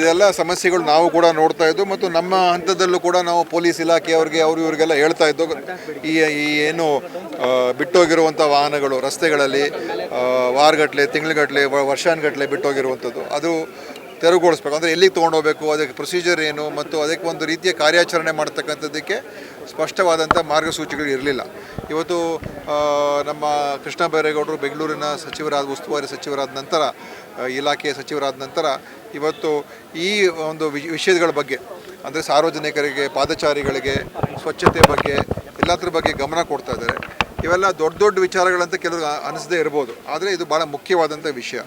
ಇದೆಲ್ಲ ಸಮಸ್ಯೆಗಳು ನಾವು ಕೂಡ ನೋಡ್ತಾ ಇದ್ದು ಮತ್ತು ನಮ್ಮ ಹಂತದಲ್ಲೂ ಕೂಡ ನಾವು ಪೊಲೀಸ್ ಇಲಾಖೆಯವ್ರಿಗೆ ಇವರಿಗೆಲ್ಲ ಹೇಳ್ತಾ ಇದ್ದು ಈ ಏನು ಬಿಟ್ಟೋಗಿರುವಂಥ ವಾಹನಗಳು ರಸ್ತೆಗಳಲ್ಲಿ ವಾರಗಟ್ಟಲೆ ತಿಂಗಳುಗಟ್ಟಲೆ ವರ್ಷಾನುಗಟ್ಟಲೆ ಬಿಟ್ಟೋಗಿರುವಂಥದ್ದು ಅದು ತೆರವುಗೊಳಿಸ್ಬೇಕು. ಅಂದರೆ ಎಲ್ಲಿಗೆ ತೊಗೊಂಡೋಗ್ಬೇಕು, ಅದಕ್ಕೆ ಪ್ರೊಸೀಜರ್ ಏನು ಮತ್ತು ಅದಕ್ಕೆ ಒಂದು ರೀತಿಯ ಕಾರ್ಯಾಚರಣೆ ಮಾಡ್ತಕ್ಕಂಥದ್ದಕ್ಕೆ ಸ್ಪಷ್ಟವಾದಂಥ ಮಾರ್ಗಸೂಚಿಗಳು ಇರಲಿಲ್ಲ. ಇವತ್ತು ನಮ್ಮ ಕೃಷ್ಣ ಬೈರೇಗೌಡರು ಬೆಂಗಳೂರಿನ ಉಸ್ತುವಾರಿ ಸಚಿವರಾದ ನಂತರ, ಇಲಾಖೆಯ ಸಚಿವರಾದ ನಂತರ ಇವತ್ತು ಈ ಒಂದು ವಿಷಯಗಳ ಬಗ್ಗೆ ಅಂದರೆ ಸಾರ್ವಜನಿಕರಿಗೆ, ಪಾದಚಾರಿಗಳಿಗೆ, ಸ್ವಚ್ಛತೆ ಬಗ್ಗೆ ಎಲ್ಲದ್ರ ಬಗ್ಗೆ ಗಮನ ಕೊಡ್ತಾ ಇದ್ದಾರೆ. ಇವೆಲ್ಲ ದೊಡ್ಡ ದೊಡ್ಡ ವಿಚಾರಗಳಂತ ಕೆಲವರು ಅನಿಸದೇ ಇರ್ಬೋದು, ಆದರೆ ಇದು ಭಾಳ ಮುಖ್ಯವಾದಂಥ ವಿಷಯ.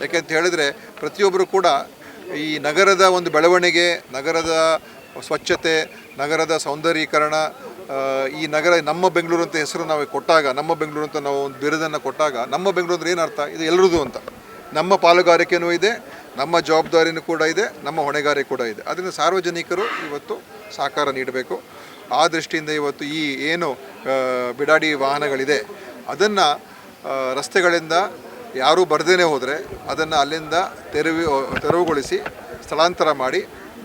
ಯಾಕೆಂತ ಹೇಳಿದರೆ ಪ್ರತಿಯೊಬ್ಬರು ಕೂಡ ಈ ನಗರದ ಒಂದು ಬೆಳವಣಿಗೆ, ನಗರದ ಸ್ವಚ್ಛತೆ, ನಗರದ ಸೌಂದರ್ಯೀಕರಣ, ಈ ನಗರ ನಮ್ಮ ಬೆಂಗಳೂರು ಅಂತ ಹೆಸರು ನಾವು ಕೊಟ್ಟಾಗ, ನಮ್ಮ ಬೆಂಗಳೂರು ಅಂತ ನಾವು ಒಂದು ಬಿರುದನ್ನು ಕೊಟ್ಟಾಗ, ನಮ್ಮ ಬೆಂಗಳೂರು ಅಂದ್ರೆ ಏನರ್ಥ, ಇದು ಎಲ್ಲರದು ಅಂತ. ನಮ್ಮ ಪಾಲುಗಾರಿಕೆಯೂ ಇದೆ, ನಮ್ಮ ಜವಾಬ್ದಾರಿನೂ ಕೂಡ ಇದೆ, ನಮ್ಮ ಹೊಣೆಗಾರಿಕೆ ಕೂಡ ಇದೆ. ಅದರಿಂದ ಸಾರ್ವಜನಿಕರು ಇವತ್ತು ಸಹಕಾರ ನೀಡಬೇಕು. ಆ ದೃಷ್ಟಿಯಿಂದ ಇವತ್ತು ಈ ಏನು ಬಿಡಾಡಿ ವಾಹನಗಳಿದೆ ಅದನ್ನು ರಸ್ತೆಗಳಿಂದ ಯಾರೂ ಬರ್ದೇ ಹೋದರೆ ಅದನ್ನು ಅಲ್ಲಿಂದ ತೆರವುಗೊಳಿಸಿ ಸ್ಥಳಾಂತರ ಮಾಡಿ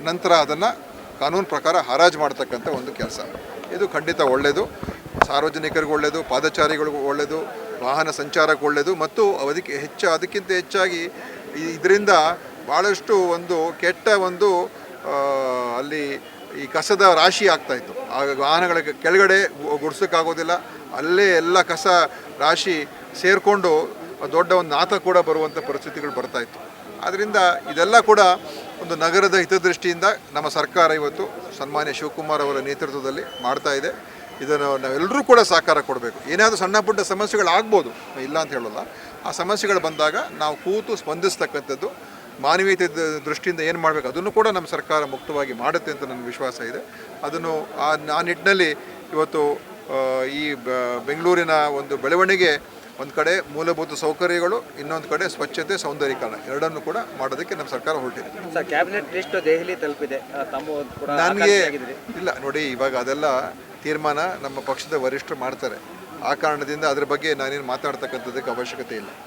ನಂತರ ಅದನ್ನು ಕಾನೂನು ಪ್ರಕಾರ ಹರಾಜು ಮಾಡ್ತಕ್ಕಂಥ ಒಂದು ಕೆಲಸ. ಇದು ಖಂಡಿತ ಒಳ್ಳೆಯದು, ಸಾರ್ವಜನಿಕರಿಗೂ ಒಳ್ಳೆಯದು, ಪಾದಚಾರಿಗಳಿಗೂ ಒಳ್ಳೆಯದು, ವಾಹನ ಸಂಚಾರಕ್ಕೆ ಒಳ್ಳೆಯದು ಮತ್ತು ಅದಕ್ಕಿಂತ ಹೆಚ್ಚಾಗಿ ಇದರಿಂದ ಭಾಳಷ್ಟು ಒಂದು ಕೆಟ್ಟ ಒಂದು ಅಲ್ಲಿ ಈ ಕಸದ ರಾಶಿ ಆಗ್ತಾಯಿತ್ತು. ಆ ವಾಹನಗಳ ಕೆಳಗಡೆ ಗುಡ್ಸೋಕ್ಕಾಗೋದಿಲ್ಲ, ಅಲ್ಲೇ ಎಲ್ಲ ಕಸ ರಾಶಿ ಸೇರಿಕೊಂಡು ದೊಡ್ಡ ಒಂದು ನಾಥ ಕೂಡ ಬರುವಂಥ ಪರಿಸ್ಥಿತಿಗಳು ಬರ್ತಾಯಿತ್ತು. ಆದ್ದರಿಂದ ಇದೆಲ್ಲ ಕೂಡ ಒಂದು ನಗರದ ಹಿತದೃಷ್ಟಿಯಿಂದ ನಮ್ಮ ಸರ್ಕಾರ ಇವತ್ತು ಸನ್ಮಾನ್ಯ ಶಿವಕುಮಾರ್ ಅವರ ನೇತೃತ್ವದಲ್ಲಿ ಮಾಡ್ತಾ ಇದೆ. ಇದನ್ನು ನಾವೆಲ್ಲರೂ ಕೂಡ ಸಹಕಾರ ಕೊಡಬೇಕು. ಏನಾದರೂ ಸಣ್ಣ ಪುಟ್ಟ ಸಮಸ್ಯೆಗಳಾಗ್ಬೋದು, ಇಲ್ಲ ಅಂತ ಹೇಳೋಲ್ಲ. ಆ ಸಮಸ್ಯೆಗಳು ಬಂದಾಗ ನಾವು ಕೂತು ಸ್ಪಂದಿಸ್ತಕ್ಕಂಥದ್ದು, ಮಾನವೀಯತೆ ದೃಷ್ಟಿಯಿಂದ ಏನು ಮಾಡಬೇಕು ಅದನ್ನು ಕೂಡ ನಮ್ಮ ಸರ್ಕಾರ ಮುಕ್ತವಾಗಿ ಮಾಡುತ್ತೆ ಅಂತ ನನ್ನ ವಿಶ್ವಾಸ ಇದೆ. ಅದನ್ನು ಆ ನಿಟ್ಟಿನಲ್ಲಿ ಇವತ್ತು ಈ ಬೆಂಗಳೂರಿನ ಒಂದು ಬೆಳವಣಿಗೆ, ಒಂದು ಕಡೆ ಮೂಲಭೂತ ಸೌಕರ್ಯಗಳು, ಇನ್ನೊಂದು ಕಡೆ ಸ್ವಚ್ಛತೆ, ಸೌಂದರ್ಯೀಕರಣ ಎರಡನ್ನು ಕೂಡ ಮಾಡೋದಕ್ಕೆ ನಮ್ಮ ಸರ್ಕಾರ ಹೊರಟಿದೆ. ಕ್ಯಾಬಿನೆಟ್ ಲಿಸ್ಟ್ ದೆಹಲಿ ತಲುಪಿದೆ, ನನಗೆ ಇಲ್ಲ ನೋಡಿ, ಇವಾಗ ಅದೆಲ್ಲ ತೀರ್ಮಾನ ನಮ್ಮ ಪಕ್ಷದ ವರಿಷ್ಠರು ಮಾಡ್ತಾರೆ. ಆ ಕಾರಣದಿಂದ ಅದರ ಬಗ್ಗೆ ನಾನೇನು ಮಾತಾಡ್ತಕ್ಕಂಥದ್ದಕ್ಕೆ ಅವಶ್ಯಕತೆ ಇಲ್ಲ.